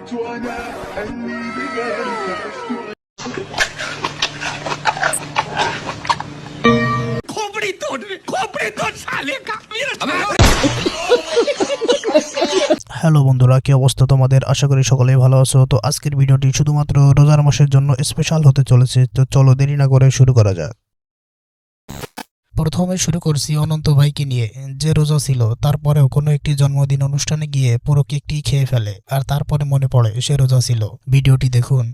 Hello বন্ধুরা, কি অবস্থা তোমাদের? আশা করি সকলেই ভালো আছো। তো আজকের ভিডিওটি শুধুমাত্র রোজার মাসের জন্য স্পেশাল হতে চলেছে। তো চলো দেরি না করে শুরু করা যাক। প্রথমে শুরু করছি অনন্ত ভাইকে নিয়ে, যে রোজা ছিল তারপরেও কোনো একটি জন্মদিন অনুষ্ঠানে গিয়ে পুরো কেকটি খেয়ে ফেলে, আর তারপরে মনে পড়ে সে রোজা ছিল। ভিডিওটি দেখুন।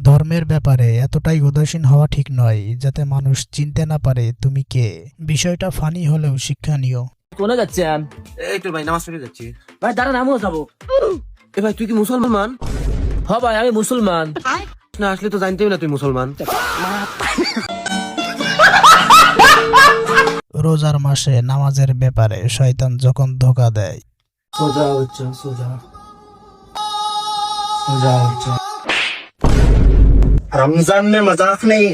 ধর্মের ব্যাপারে এতটাই উদাসীন হওয়া ঠিক নয় যাতে মানুষ চিনতে না পারে তুমি কে। বিষয়টা ফানি হলেও শিক্ষণীয়। কোনে যাচ্ছেন? এই তো ভাই নামাজ পড়তে যাচ্ছি। ভাই দাঁড়ান, আমিও যাবো। এ ভাই তুই কি মুসলমান? হ ভাই, আমি মুসলমান। না আসলে তো জানতেই না তুই মুসলমান। রোজার মাসে নামাজের ব্যাপারে শয়তান যখন ধোঁকা দেয়। সোজা হচ্ছে, সোজা সোজা হচ্ছে। रमजान में मजाक नहीं।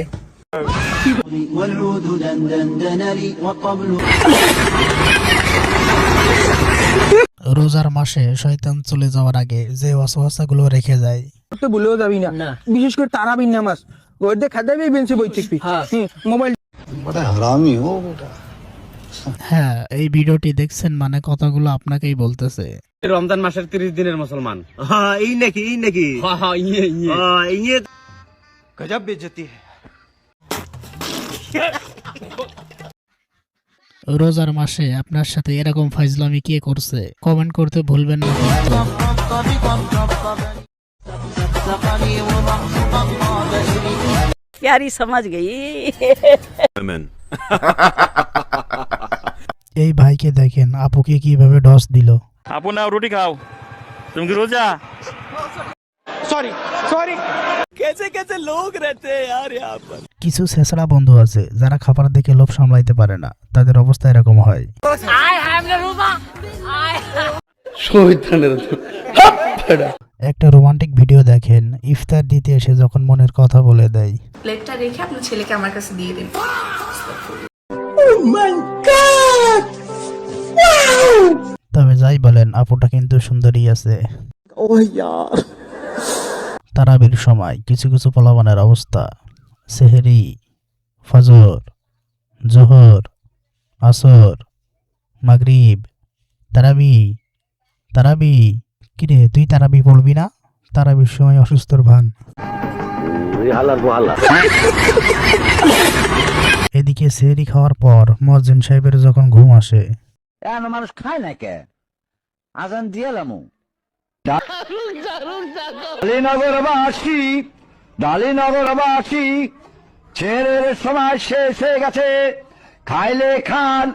রোজার মাসে শয়তান চলে যাওয়ার আগে যে ওয়াসওয়াসাগুলো রেখে যায়। তো ভুলেও যাবি না, বিশেষ করে তারাবির নামাজ ওইতে খাদাবি বেঞ্চে বই থাকবি। মোবাইল बड़ा हरामी हो बेटा। হ্যাঁ, এই ভিডিওটি দেখছেন মানে কথাগুলো আপনাকেই বলতেছে। রমজান মাসের 30 দিনের মুসলমান। হ্যাঁ এই নাকি হ্যাঁ ইয়ে গজব বেইজ্জতি है। রোজার মাসে আপনার সাথে এরকম ফাইজলামি কে করছে? কমেন্ট করতে ভুলবেন না। प्यारी समझ गई। এই ভাইকে দেখেন, আপুকে কিভাবে ডস দিল। আপু নাও রুটি খাও, তুমি কি রোজা? কিছু ছেঁচড়া বন্ধু আছে যারা খাবার দেখে লোভ সামলাইতে পারে না, তাদের অবস্থা এরকম হয়। একটা রোমান্টিক ভিডিও দেখেন, ইফতার দিতে এসে যখন মনের কথা বলে দেয়। প্লেটটা রেখে আপনার ছেলেকে আমার কাছে দিয়ে দিন। তবে যাই বলেন, আপুটা কিন্তু সুন্দরী আছে। তারাবির সময় কিছু কিছু পোলাপানের অবস্থা, সেহরি, ফজর, জোহর, আসর, মাগরিব, তারাবি। কিরে, তুই তারাবি পড়বি না? তারাবির সময় অসুস্থর ভান। এদিকে সেহরি খাওয়ার পর মুয়াজ্জিন সাহেবের যখন ঘুম আসে। মানুষ খায় না কে? আজান দিয়ালামু। ডালিনগরবাসী ছেলের সময় শেষ হয়ে গেছে, খাইলে খান,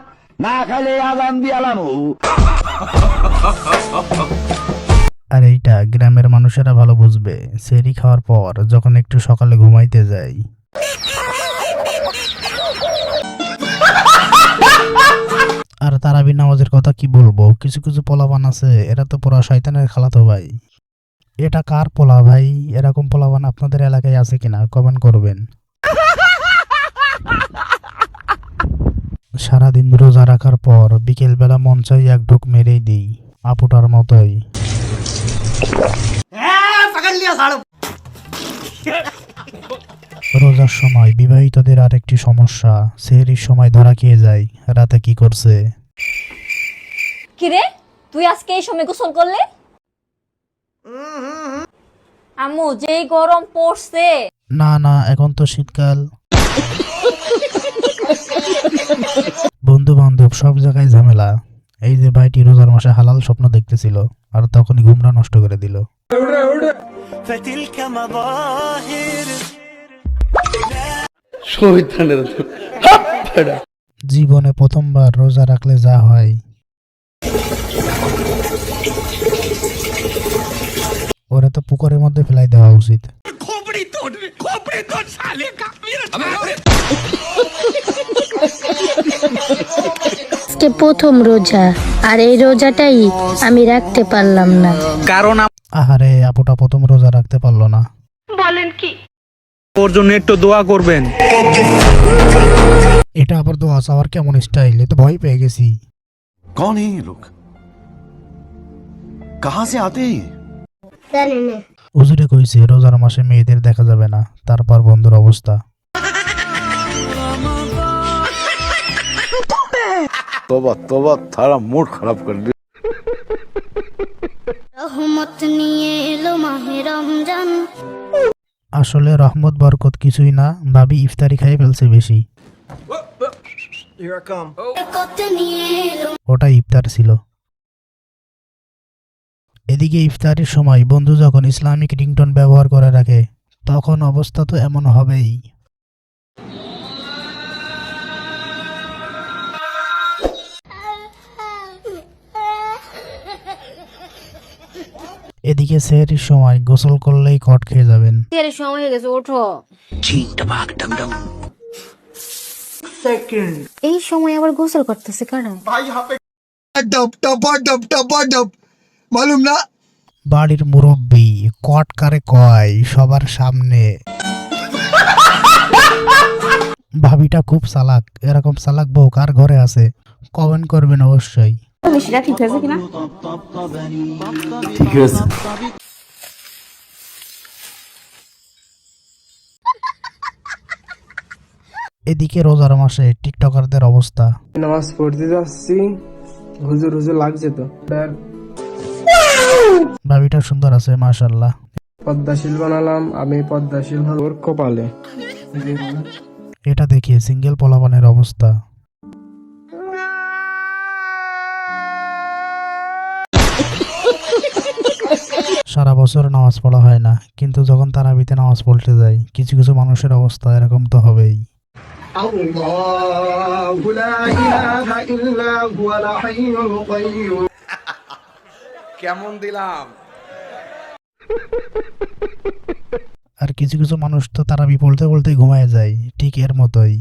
না খাইলে আজান দিয়ালামু। আর এইটা গ্রামের মানুষেরা ভালো বুঝবে। সেহরি খাওয়ার পর যখন একটু সকালে ঘুমাইতে যায়, আর তারাবি নামাজের কথা কি বলবো, কিছু কিছু পোলাপান আছে এরা তো পুরা শয়তানের খালাতো ভাই। এটা কার পোলা ভাই? এরকম পোলাপান আপনাদের এলাকায় আছে কিনা কমেন্ট করবেন। সারাদিন রোজা রাখার পর বিকেল বেলা মন চাই এক ঢুক মেরেই দিই, আপুটার মতোই। রোজার সময় বিবাহিতদের আরেকটি সমস্যা, সেহরির সময় ধরা খেয়ে যায় রাতে কি করছে। কিরে, তুই আজকে এই সময় গোসল করলে? আম্মু, যেই গরম পড়ছে। না, এখন তো শীতকাল। বন্ধু বান্ধব সব জায়গায় ঝামেলা। এই যে ভাইটি রোজার মাসে হালাল স্বপ্ন দেখতেছিল, আর তখনই ঘুমটা নষ্ট করে দিল। জীবনে প্রথমবার রোজা রাখলে যা হয়, ওরা তো পুকুরের মধ্যে ফেলাই দেওয়া উচিত। আজকে প্রথম রোজা, আর এই রোজাটাই আমি রাখতে পারলাম না। আহারে, আপুটা প্রথম রোজা রাখতে পারলো না। বলেন কি? ওর জন্য একটু দোয়া করবেন। এটা আবার দোয়া চাওয়ার কেমন স্টাইল, এ তো ভয় পেয়ে গেছি। कौन है ये लोग? कहाँ से आते हैं? হুজুরে কইছে রোজার মাসে মেয়েদের দেখা যাবে না। তারপর বন্ধুর অবস্থা। तोबा तोबा, थारा मूड खराब कर दिया। আসলে রহমত বরকত কিছুই না, ভাবি ইফতারি খাই ফেলছে বেশি। ওটা ইফতার ছিল। এদিকে ইফতারের সময় বন্ধু যখন ইসলামিক রিংটোন ব্যবহার করে রাখে, তখন অবস্থা তো এমন হবেই। এদিকে সেহরির সময় গোসল করলেই কট খেয়ে যাবেন। সময় হয়ে গেছে, ওঠো। এই সময় আবার গোসল করতেছে কারণ मालूम ना বাড়ির মুরব্বী কট কারে কয় সবার সামনে। ভাবিটা খুব চালাক, এরকম চালাক বউ কার ঘরে আছে কমেন্ট করবেন অবশ্যই। মিষ্টিটা ঠিক হয়েছে কিনা? ठीक है। এদিকে রোজার মাসে টিকটকারদের অবস্থা। নামাজ পড়তে যাচ্ছি, হুজুর হুজুর লাগছে তো। ভাবিটা সুন্দর আছে মাশাআল্লাহ। পদ্মাশীল বানালাম, আমি পদ্মাশীল হল ওর কপালে। এটা দেখিয়ে সিঙ্গেল পোলাপানের অবস্থা। সারা বছর নামাজ পড়া হয় না, কিন্তু যখন তারাবিতে নামাজ পড়তে যায় কিছু কিছু মানুষের অবস্থা এরকম তো হবেই। কেমন দিলাম? আর কিছু কিছু মানুষ তো তারাবি পড়তে পড়তে ঘুমায় যায়, ঠিক এর মতোই।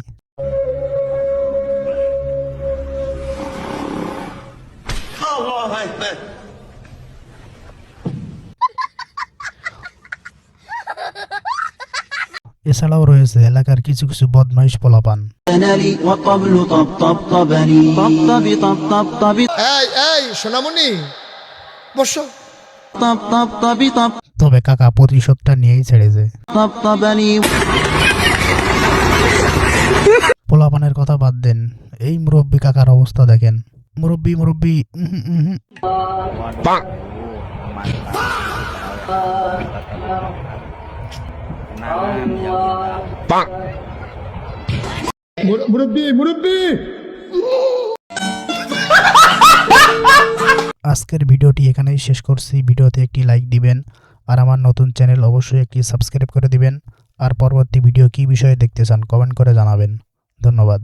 এছাড়াও রয়েছে এলাকার কিছু কিছু বদমাইশ পোলাপান। তবে কাকা প্রতিশোধটা নিয়েই ছেড়েছে। পোলাপানের কথা বাদ দেন, এই মুরব্বী কাকার অবস্থা দেখেন। মুরব্বী মুরব্বী আজকের ভিডিওটি এখানেই শেষ করছি। ভিডিওতে একটি লাইক দিবেন, আর আমার নতুন চ্যানেল অবশ্যই একটি সাবস্ক্রাইব করে দিবেন। আর পরবর্তী ভিডিও কি বিষয়ে দেখতে চান কমেন্ট করে জানাবেন। ধন্যবাদ।